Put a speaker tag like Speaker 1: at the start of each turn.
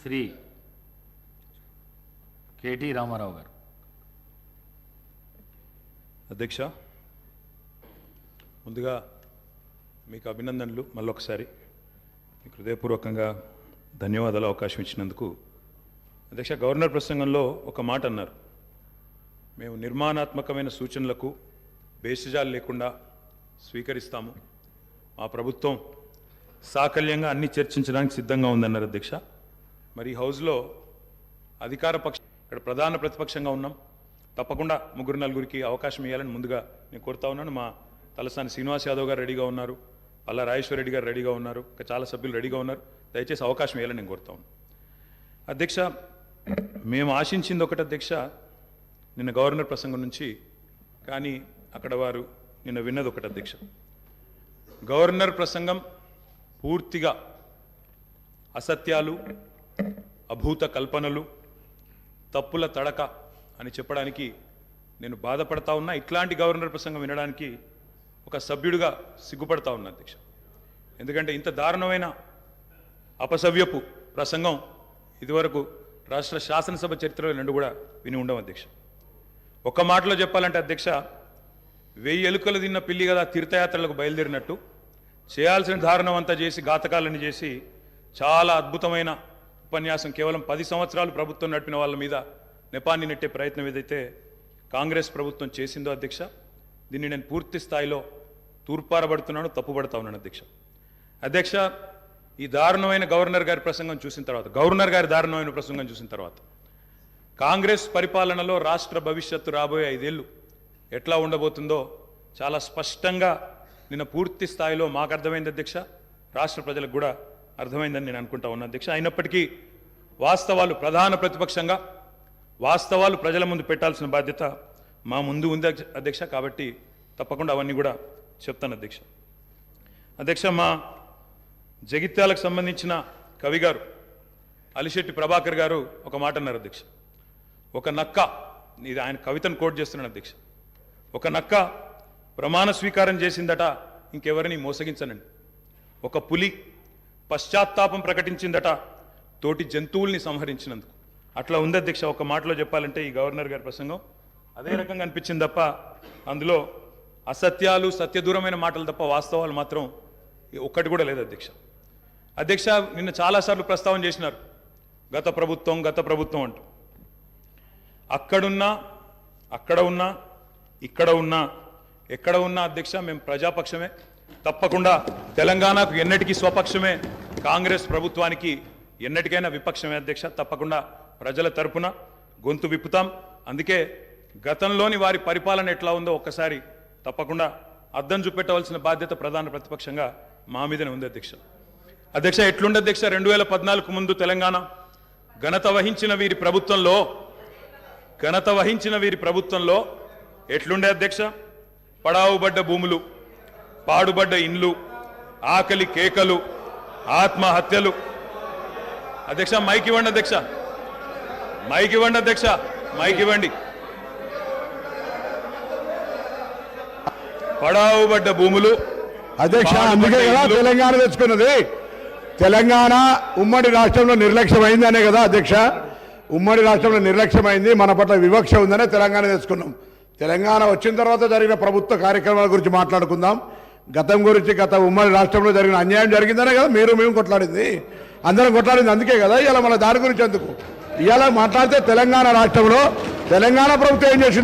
Speaker 1: Shri KT Ramarao గారు.
Speaker 2: అధ్యక్ష, ముందుగా మీకు అభినందనలు. మళ్ళొకసారి మీకు హృదయపూర్వకంగా ధన్యవాదాలు అవకాశం ఇచ్చినందుకు. అధ్యక్ష, గవర్నర్ ప్రసంగంలో ఒక మాట అన్నారు, మేము నిర్మాణాత్మకమైన సూచనలకు బేసిజాలు లేకుండా స్వీకరిస్తాము, మా ప్రభుత్వం సాకల్యంగా అన్ని చర్చించడానికి సిద్ధంగా ఉందన్నారు. అధ్యక్ష, మరి ఈ హౌస్లో అధికార పక్షం, ఇక్కడ ప్రధాన ప్రతిపక్షంగా ఉన్నాం, తప్పకుండా ముగ్గురు నలుగురికి అవకాశం ఇవ్వాలని ముందుగా నేను కోరుతా ఉన్నాను. మా తలసాని శ్రీనివాస్ యాదవ్ గారు రెడీగా ఉన్నారు, పల్లా రాజేశ్వర రెడ్డి గారు రెడీగా ఉన్నారు, ఇంకా చాలా సభ్యులు రెడీగా ఉన్నారు. దయచేసి అవకాశం ఇవ్వాలని నేను కోరుతా ఉన్నాను. అధ్యక్ష, మేము ఆశించింది ఒకటి అధ్యక్ష, నిన్న గవర్నర్ ప్రసంగం నుంచి, కానీ అక్కడ వారు నిన్న విన్నది ఒకటి అధ్యక్ష. గవర్నర్ ప్రసంగం పూర్తిగా అసత్యాలు, అభూత కల్పనలు, తప్పుల తడక అని చెప్పడానికి నేను బాధపడతా ఉన్నా. ఇట్లాంటి గవర్నర్ ప్రసంగం వినడానికి ఒక సభ్యుడిగా సిగ్గుపడతా ఉన్నా అధ్యక్ష. ఎందుకంటే ఇంత దారుణమైన అపసవ్యపు ప్రసంగం ఇదివరకు రాష్ట్ర శాసనసభ చరిత్రలో రెండు కూడా విని ఉండవు అధ్యక్ష. ఒక్క మాటలో చెప్పాలంటే అధ్యక్ష, 1000 ఎలుకలు తిన్న పిల్లి కదా తీర్థయాత్రలకు బయలుదేరినట్టు చేయాల్సిన దారుణం అంతా చేసి, ఘాతకాలను చేసి, చాలా అద్భుతమైన ఉపన్యాసం, కేవలం 10 సంవత్సరాలు ప్రభుత్వం నడిపిన వాళ్ళ మీద నెపాన్ని నెట్టే ప్రయత్నం ఏదైతే కాంగ్రెస్ ప్రభుత్వం చేసిందో అధ్యక్ష, దీన్ని నేను పూర్తి స్థాయిలో తూర్పారబడుతున్నాను, తప్పుపడతా ఉన్నాను అధ్యక్ష. అధ్యక్ష, ఈ దారుణమైన గవర్నర్ గారి ప్రసంగం చూసిన తర్వాత, దారుణమైన ప్రసంగం చూసిన తర్వాత, కాంగ్రెస్ పరిపాలనలో రాష్ట్ర భవిష్యత్తు రాబోయే 5 ఏళ్ళు ఎట్లా ఉండబోతుందో చాలా స్పష్టంగా నిన్న పూర్తి స్థాయిలో మాకు అర్థమైంది అధ్యక్ష, రాష్ట్ర ప్రజలకు కూడా అర్థమైందని నేను అనుకుంటా ఉన్నా అధ్యక్ష. అయినప్పటికీ వాస్తవాలు, ప్రధాన ప్రతిపక్షంగా వాస్తవాలు ప్రజల ముందు పెట్టాల్సిన బాధ్యత మా ముందు ఉంది అధ్యక్ష. కాబట్టి తప్పకుండా అవన్నీ కూడా చెప్తాను అధ్యక్ష. అధ్యక్ష, మా జగిత్యాలకు సంబంధించిన కవి గారు అలిశెట్టి ప్రభాకర్ గారు ఒక మాట అన్నారు అధ్యక్ష. ఒక నక్క, ఇది ఆయన కవితను కోట్ చేస్తున్నాను అధ్యక్ష, ఒక నక్క ప్రమాణ స్వీకారం చేసిందట ఇంకెవరిని మోసగించనండి. ఒక పులి పశ్చాత్తాపం ప్రకటించిందట తోటి జంతువుల్ని సంహరించినందుకు. అట్లా ఉంది అధ్యక్ష. ఒక మాటలో చెప్పాలంటే ఈ గవర్నర్ గారి ప్రసంగం అదే రకంగా అనిపించింది తప్ప అందులో అసత్యాలు, సత్యదూరమైన మాటలు తప్ప వాస్తవాలు మాత్రం ఒక్కటి కూడా లేదు అధ్యక్ష. అధ్యక్ష, నిన్న చాలాసార్లు ప్రస్తావన చేసినారు గత ప్రభుత్వం అంటూ. అక్కడున్నా, అక్కడ ఉన్నా, ఇక్కడ ఉన్నా, ఎక్కడ ఉన్నా అధ్యక్ష మేము ప్రజాపక్షమే. తప్పకుండా తెలంగాణకు ఎన్నటికీ స్వపక్షమే, కాంగ్రెస్ ప్రభుత్వానికి ఎన్నటికైనా విపక్షమే అధ్యక్ష. తప్పకుండా ప్రజల తరపున గొంతు విప్పుతాం. అందుకే గతంలోని వారి పరిపాలన ఎట్లా ఉందో ఒక్కసారి తప్పకుండా అద్దం చూపెట్టవలసిన బాధ్యత ప్రధాన ప్రతిపక్షంగా మా మీదనే ఉంది అధ్యక్ష. అధ్యక్ష, ఎట్లుండే అధ్యక్ష, 2014 ముందు తెలంగాణ ఘనత వహించిన వీరి ప్రభుత్వంలో ఎట్లుండే అధ్యక్ష? పడావుబడ్డ భూములు, పాడుబడ్డ ఇండ్లు, ఆకలి కేకలు, ఆత్మహత్యలు. అధ్యక్ష, మైక్ ఇవ్వండి అధ్యక్ష, మైక్ ఇవ్వండి. పడావుబడ్డ భూములు
Speaker 3: అధ్యక్ష, అందుకే కదా తెలంగాణ తెచ్చుకున్నది. తెలంగాణ ఉమ్మడి రాష్ట్రంలో నిర్లక్ష్యమైందనే కదా అధ్యక్ష, ఉమ్మడి రాష్ట్రంలో నిర్లక్ష్యమైంది, మన పట్ల వివక్ష ఉందనే తెలంగాణ తెచ్చుకున్నాం. తెలంగాణ వచ్చిన తర్వాత జరిగిన ప్రభుత్వ కార్యక్రమాల గురించి మాట్లాడుకుందాం. గతం గురించి, గత ఉమ్మడి రాష్ట్రంలో జరిగిన అన్యాయం జరిగిందనే కదా మేము కొట్లాడింది, అందరం కొట్లాడింది. అందుకే కదా ఇవాళ మన దాని గురించి ఎందుకు ఇవాళ మాట్లాడితే తెలంగాణ రాష్ట్రంలో తెలంగాణ ప్రభుత్వం ఏం చేసింది?